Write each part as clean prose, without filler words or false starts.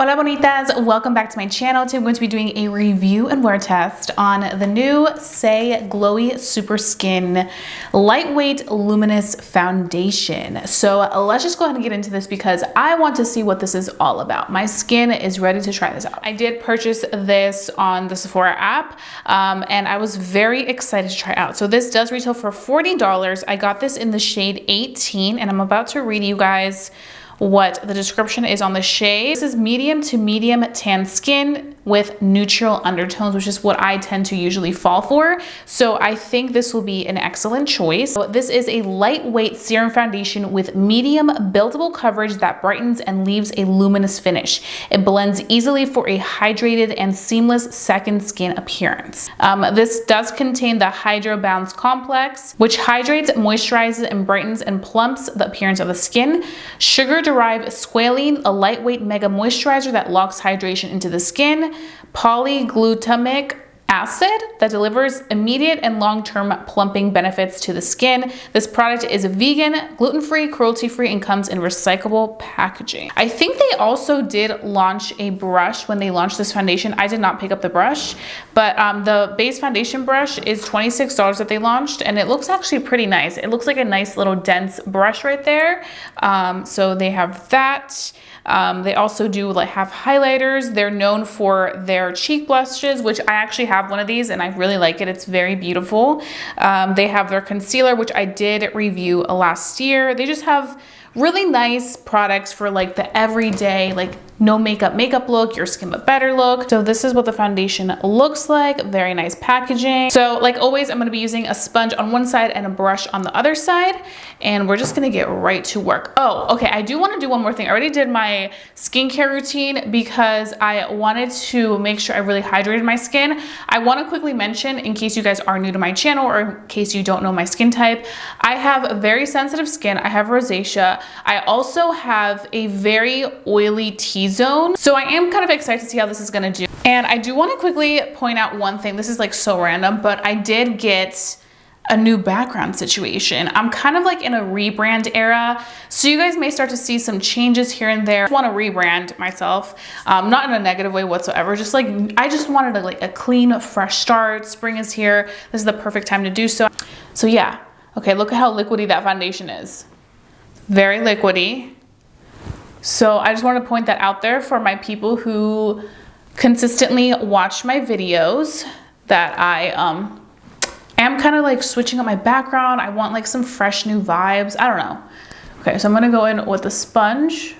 Hola bonitas, welcome back to my channel. Today I'm going to be doing a review and wear test on the new SaieGlowy Super Skin Lightweight Luminous Foundation. So let's just go ahead and get into this because I want to see what this is all about. My skin is ready to try this out. I did purchase this on the Sephora app and I was very excited to try it out. So this does retail for $40. I got this in the shade 18 and I'm about to read you guys what the description is on the shade. This is medium to medium tan skin with neutral undertones, which is what I tend to usually fall for. So I think this will be an excellent choice. So this is a lightweight serum foundation with medium buildable coverage that brightens and leaves a luminous finish. It blends easily for a hydrated and seamless second skin appearance. This does contain the Hydrobounce complex, which hydrates, moisturizes, and brightens and plumps the appearance of the skin. Sugar-derived squalene, a lightweight mega moisturizer that locks hydration into the skin. Polyglutamic acid that delivers immediate and long-term plumping benefits to the skin. This product is vegan, gluten-free, cruelty-free, and comes in recyclable packaging. I think they also did launch a brush when they launched this foundation. I did not pick up the brush, but the base foundation brush is $26 that they launched, and it looks actually pretty nice. It looks like a nice little dense brush right there. So they have that. They also do have highlighters. They're known for their cheek blushes, which I actually have one of these and I really like it. It's very beautiful. They have their concealer, which I did review last year. They just have really nice products for the everyday, no makeup look, your skin but better look. So this is what the foundation looks like. Very nice packaging. So like always, I'm gonna be using a sponge on one side and a brush on the other side. And we're just gonna get right to work. Oh, okay, I do wanna do one more thing. I already did my skincare routine because I wanted to make sure I really hydrated my skin. I wanna quickly mention, in case you guys are new to my channel or in case you don't know my skin type, I have a very sensitive skin. I have rosacea. I also have a very oily T-zone. So I am kind of excited to see how this is gonna do. And I do wanna quickly point out one thing. This is so random, but I did get a new background situation. I'm kind of in a rebrand era. So you guys may start to see some changes here and there. I just wanna rebrand myself, not in a negative way whatsoever. Just I just wanted a clean, fresh start. Spring is here. This is the perfect time to do so. So yeah, okay, look at how liquidy that foundation is. Very liquidy. So I just want to point that out there for my people who consistently watch my videos that I am kind of switching up my background. I want some fresh new vibes. I don't know. Okay, so I'm going to go in with a sponge.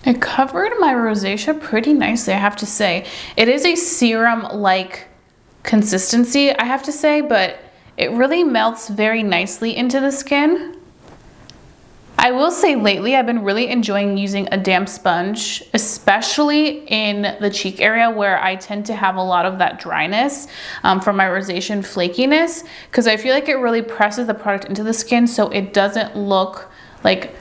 It covered my rosacea pretty nicely, I have to say. It is a serum-like consistency, I have to say, but it really melts very nicely into the skin. I will say lately I've been really enjoying using a damp sponge, especially in the cheek area where I tend to have a lot of that dryness from my rosacea and flakiness, because I feel like it really presses the product into the skin so it doesn't look like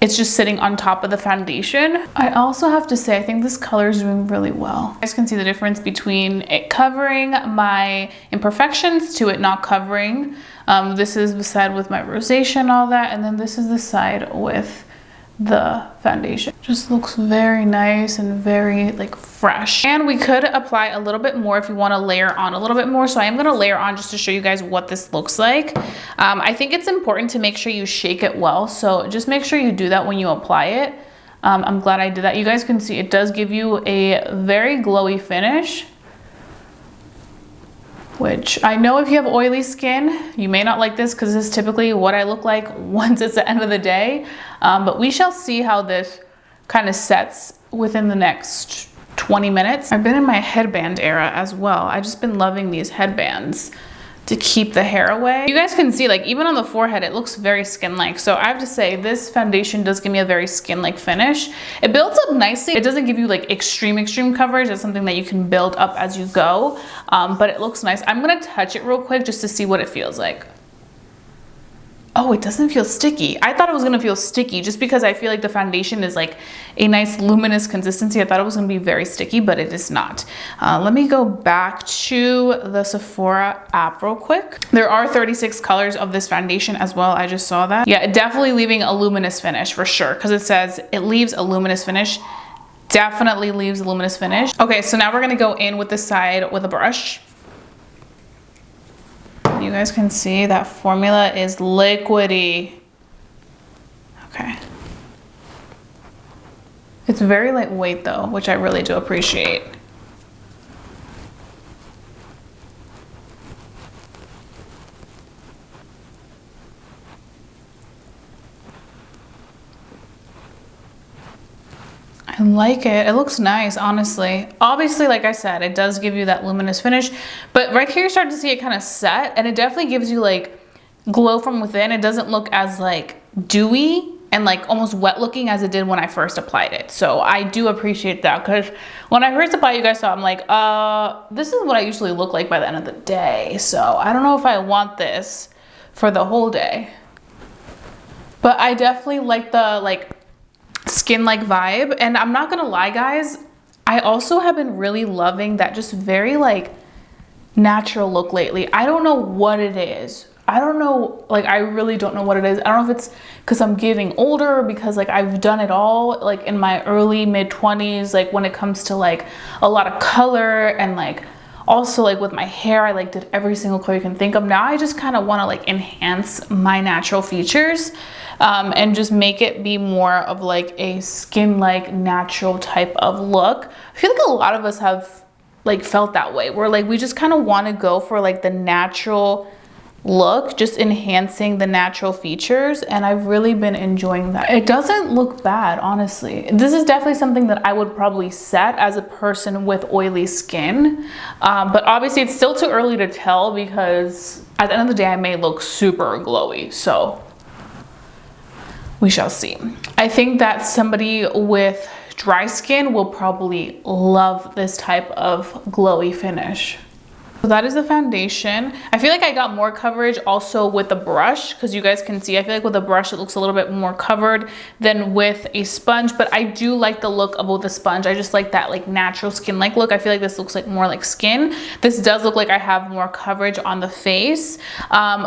it's just sitting on top of the foundation. I also have to say, I think this color is doing really well. You guys can see the difference between it covering my imperfections to it not covering. This is the side with my rosacea and all that, and then this is the side with the foundation. Just looks very nice and very fresh. And we could apply a little bit more if you want to layer on a little bit more. So I am going to layer on just to show you guys what this looks like. I think it's important to make sure you shake it well. So just make sure you do that when you apply it. I'm glad I did that. You guys can see it does give you a very glowy finish, which I know if you have oily skin, you may not like this because this is typically what I look like once it's the end of the day. But we shall see how this kind of sets within the next 20 minutes. I've been in my headband era as well. I've just been loving these headbands to keep the hair away. You guys can see even on the forehead, it looks very skin-like. So I have to say this foundation does give me a very skin-like finish. It builds up nicely. It doesn't give you extreme coverage. It's something that you can build up as you go, but it looks nice. I'm gonna touch it real quick just to see what it feels like. Oh, it doesn't feel sticky. I thought it was gonna feel sticky just because I feel like the foundation is like a nice luminous consistency. I thought it was gonna be very sticky, but it is not. Let me go back to the Sephora app real quick. There are 36 colors of this foundation as well. I just saw that. Yeah, definitely leaving a luminous finish for sure, because it says it leaves a luminous finish. Definitely leaves a luminous finish. Okay, so now we're gonna go in with the side with a brush. You guys can see that formula is liquidy. Okay. It's very lightweight though, which I really do appreciate. I like it. It looks nice, honestly. Obviously, like I said, it does give you that luminous finish, but right here you start to see it kind of set, and it definitely gives you like glow from within. It doesn't look as like dewy and like almost wet looking as it did when I first applied it. So I do appreciate that, because when I first applied, you guys saw, I'm like, this is what I usually look like by the end of the day. So I don't know if I want this for the whole day, but I definitely like the like skin-like vibe. And I'm not gonna lie, guys, I also have been really loving that just very like natural look lately. I don't know what it is. I don't know, like I really don't know what it is. I don't know if it's because I'm getting older, or because like I've done it all like in my early mid-20s, like when it comes to like a lot of color, and like also like with my hair, I like did every single color you can think of. Now I just kind of want to like enhance my natural features and just make it be more of like a skin-like natural type of look. I feel like a lot of us have like felt that way, where like we just kind of want to go for like the natural look, just enhancing the natural features, and I've really been enjoying that. It doesn't look bad, honestly. This is definitely something that I would probably set as a person with oily skin, but obviously it's still too early to tell, because at the end of the day I may look super glowy, so we shall see. I think that somebody with dry skin will probably love this type of glowy finish. So that is the foundation. I feel like I got more coverage also with the brush, because you guys can see, I feel like with a brush it looks a little bit more covered than with a sponge, but I do like the look of with the sponge. I just like that like natural skin-like look. I feel like this looks like more like skin. This does look like I have more coverage on the face.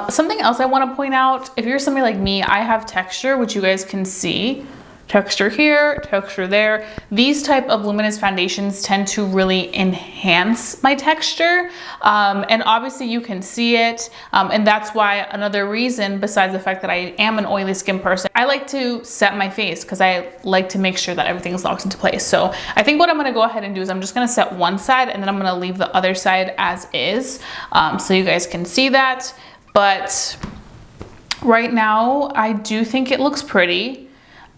Something else I want to point out, if you're somebody like me, I have texture, which you guys can see. Texture here, texture there. These type of luminous foundations tend to really enhance my texture, and obviously you can see it, and that's why another reason, besides the fact that I am an oily skin person, I like to set my face, because I like to make sure that everything is locked into place. So I think what I'm going to go ahead and do is I'm just going to set one side, and then I'm going to leave the other side as is, so you guys can see that. But right now I do think it looks pretty.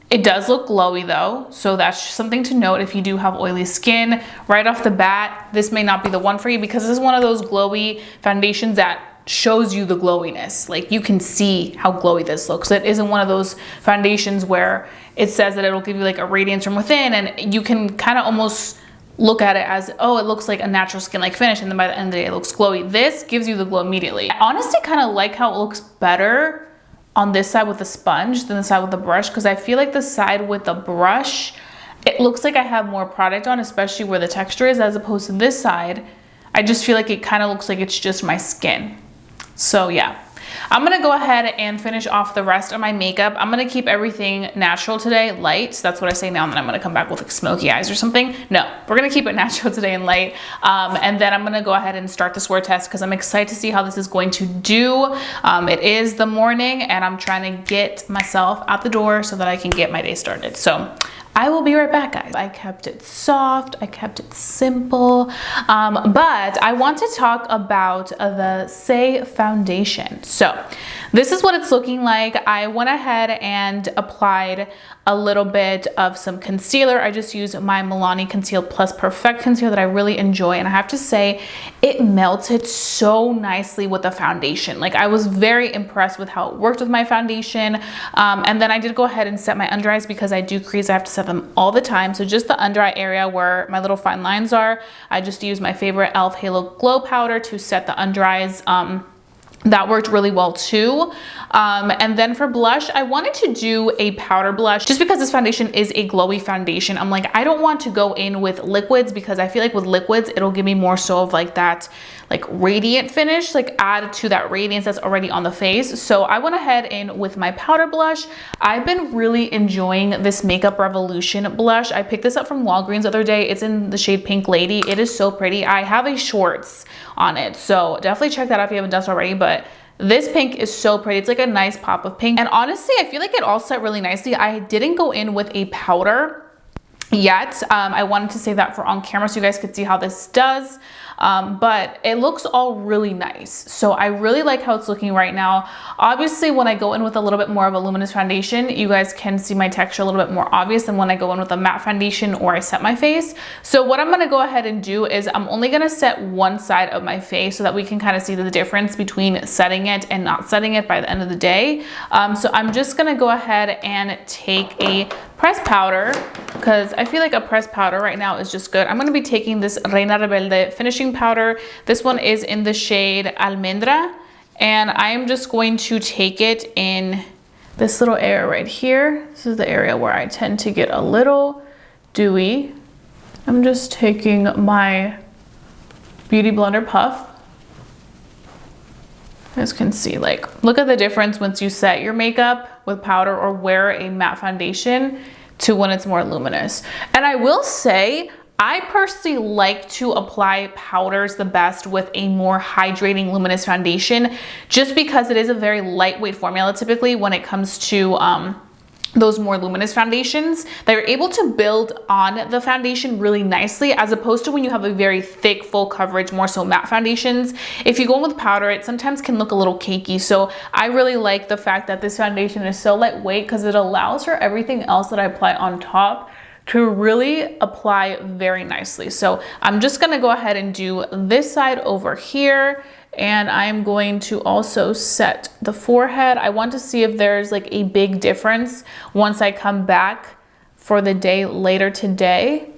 It does look glowy though, so that's just something to note if you do have oily skin. Right off the bat, this may not be the one for you, because this is one of those glowy foundations that shows you the glowiness. Like you can see how glowy this looks. It isn't one of those foundations where it says that it'll give you like a radiance from within, and you can kind of almost look at it as, oh, it looks like a natural skin-like finish, and then by the end of the day it looks glowy. This gives you the glow immediately. I honestly kind of like how it looks better on this side with the sponge than the side with the brush, because I feel like the side with the brush, it looks like I have more product on, especially where the texture is, as opposed to this side. I just feel like it kind of looks like it's just my skin. So yeah, I'm gonna go ahead and finish off the rest of my makeup. I'm gonna keep everything natural today, light. So that's what I say now, and then I'm gonna come back with like smoky eyes or something. No, we're gonna keep it natural today and light. And then I'm gonna go ahead and start this wear test, because I'm excited to see how this is going to do. It is the morning, and I'm trying to get myself out the door so that I can get my day started. So I will be right back, guys. I kept it soft, I kept it simple, but I want to talk about the Saie foundation. So this is what it's looking like. I went ahead and applied a little bit of some concealer. I just used my Milani Conceal Plus Perfect Concealer that I really enjoy, and I have to say, it melted so nicely with the foundation. Like I was very impressed with how it worked with my foundation. And then I did go ahead and set my under eyes, because I do crease. I have to set them all the time. So just the under eye area where my little fine lines are, I just use my favorite e.l.f. Halo Glow Powder to set the under eyes. that worked really well too. And then for blush, I wanted to do a powder blush just because this foundation is a glowy foundation. I'm like, I don't want to go in with liquids because I feel like with liquids, it'll give me more so of like that like radiant finish, like add to that radiance that's already on the face. So I went ahead in with my powder blush. I've been really enjoying this Makeup Revolution blush. I picked this up from Walgreens the other day. It's in the shade Pink Lady. It is so pretty. I have a shorts on it, so definitely check that out if you haven't done so already. But this pink is so pretty. It's like a nice pop of pink. And honestly, I feel like it all set really nicely. I didn't go in with a powder yet. I wanted to save that for on camera so you guys could see how this does. But it looks all really nice. So I really like how it's looking right now. Obviously, when I go in with a little bit more of a luminous foundation, you guys can see my texture a little bit more obvious than when I go in with a matte foundation or I set my face. So what I'm gonna go ahead and do is I'm only gonna set one side of my face so that we can kind of see the difference between setting it and not setting it by the end of the day. So I'm just gonna go ahead and take a pressed powder because I feel like a pressed powder right now is just good. I'm gonna be taking this Reina Rebelde finishing powder. This one is in the shade Almendra, and I am just going to take it in this little area right here. This is the area where I tend to get a little dewy. I'm just taking my Beauty Blender puff. You guys can see, like, look at the difference once you set your makeup with powder or wear a matte foundation to when it's more luminous. And I will say, I personally like to apply powders the best with a more hydrating luminous foundation, just because it is a very lightweight formula typically when it comes to those more luminous foundations. They're able to build on the foundation really nicely, as opposed to when you have a very thick, full coverage, more so matte foundations. If you go in with powder, it sometimes can look a little cakey. So I really like the fact that this foundation is so lightweight because it allows for everything else that I apply on top to really apply very nicely. So I'm just gonna go ahead and do this side over here, and I'm going to also set the forehead. I want to see if there's like a big difference once I come back for the day later today.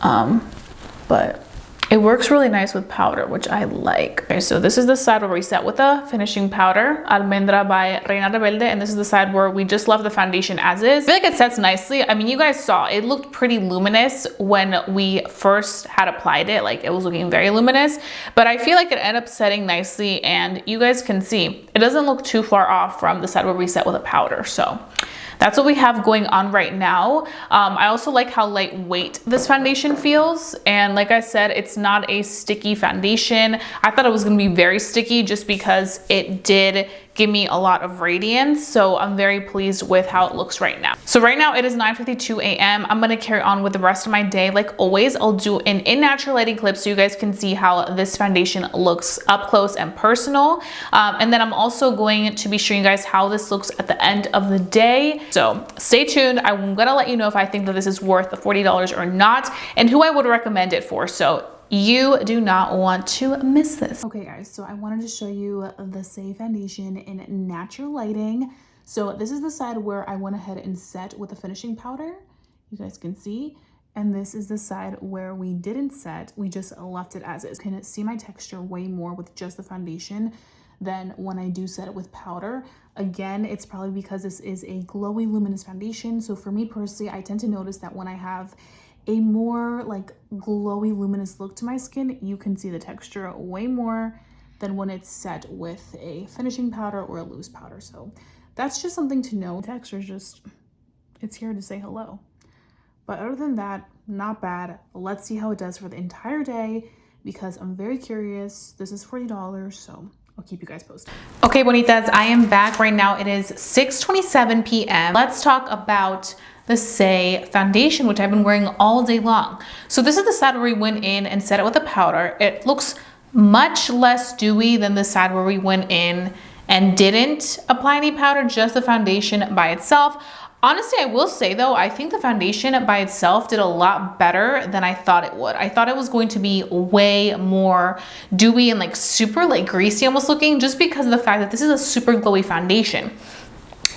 But it works really nice with powder, which I like. Okay, so this is the side where we set with the finishing powder, Almendra by Reina Rebelde, and this is the side where we just left the foundation as is. I feel like it sets nicely. I mean, you guys saw, it looked pretty luminous when we first had applied it. Like, it was looking very luminous, but I feel like it ended up setting nicely, and you guys can see, it doesn't look too far off from the side where we set with a powder. So that's what we have going on right now. I also like how lightweight this foundation feels. And like I said, it's not a sticky foundation. I thought it was gonna be very sticky just because it did give me a lot of radiance. So I'm very pleased with how it looks right now. So right now it is 9:52 a.m. I'm gonna carry on with the rest of my day. Like always, I'll do an in natural lighting clip so you guys can see how this foundation looks up close and personal. And then I'm also going to be showing you guys how this looks at the end of the day. So stay tuned. I'm gonna let you know if I think that this is worth the $40 or not, and who I would recommend it for. So you do not want to miss this. Okay guys, so I wanted to show you the SaieGlowy foundation in natural lighting. So this is the side where I went ahead and set with the finishing powder. You guys can see. And this is the side where we didn't set. We just left it as is. You can see my texture way more with just the foundation than when I do set it with powder. Again, it's probably because this is a glowy luminous foundation. So for me personally, I tend to notice that when I have a more like glowy luminous look to my skin, you can see the texture way more than when it's set with a finishing powder or a loose powder. So that's just something to know. The texture is just, it's here to say hello. But other than that, not bad. Let's see how it does for the entire day because I'm very curious. This is $40, so I'll keep you guys posted. Okay, bonitas, I am back right now. It is 6:27 p.m. Let's talk about the SaieGlowy foundation, which I've been wearing all day long. So this is the side where we went in and set it with a powder. It looks much less dewy than the side where we went in and didn't apply any powder, just the foundation by itself. Honestly, I will say though, I think the foundation by itself did a lot better than I thought it would. I thought it was going to be way more dewy and like super like greasy almost looking, just because of the fact that this is a super glowy foundation.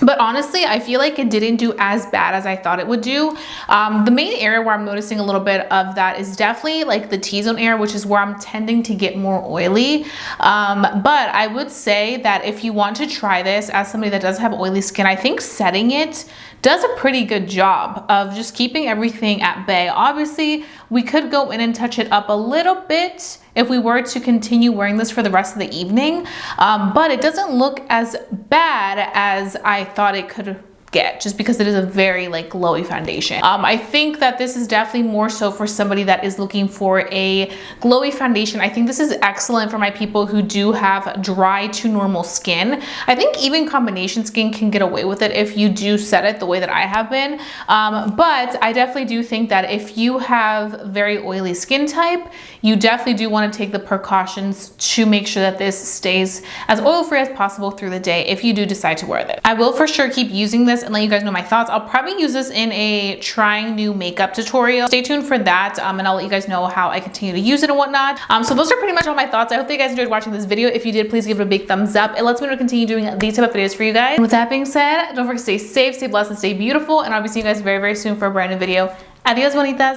But honestly, I feel like it didn't do as bad as I thought it would do. The main area where I'm noticing a little bit of that is definitely like the T-zone area, which is where I'm tending to get more oily. But I would say that if you want to try this as somebody that does have oily skin, I think setting it does a pretty good job of just keeping everything at bay. Obviously, we could go in and touch it up a little bit if we were to continue wearing this for the rest of the evening, but it doesn't look as bad as I thought it could get, just because it is a very like glowy foundation. I think that this is definitely more so for somebody that is looking for a glowy foundation. I think this is excellent for my people who do have dry to normal skin. I think even combination skin can get away with it if you do set it the way that I have been. But I definitely do think that if you have very oily skin type, you definitely do want to take the precautions to make sure that this stays as oil-free as possible through the day if you do decide to wear this. I will for sure keep using this and let you guys know my thoughts. I'll probably use this in a trying new makeup tutorial. Stay tuned for that, and I'll let you guys know how I continue to use it and whatnot. So those are pretty much all my thoughts. I hope that you guys enjoyed watching this video. If you did, please give it a big thumbs up. It lets me know to continue doing these type of videos for you guys. And with that being said, don't forget to stay safe, stay blessed, and stay beautiful. And I'll be seeing you guys very, very soon for a brand new video. Adios, bonitas.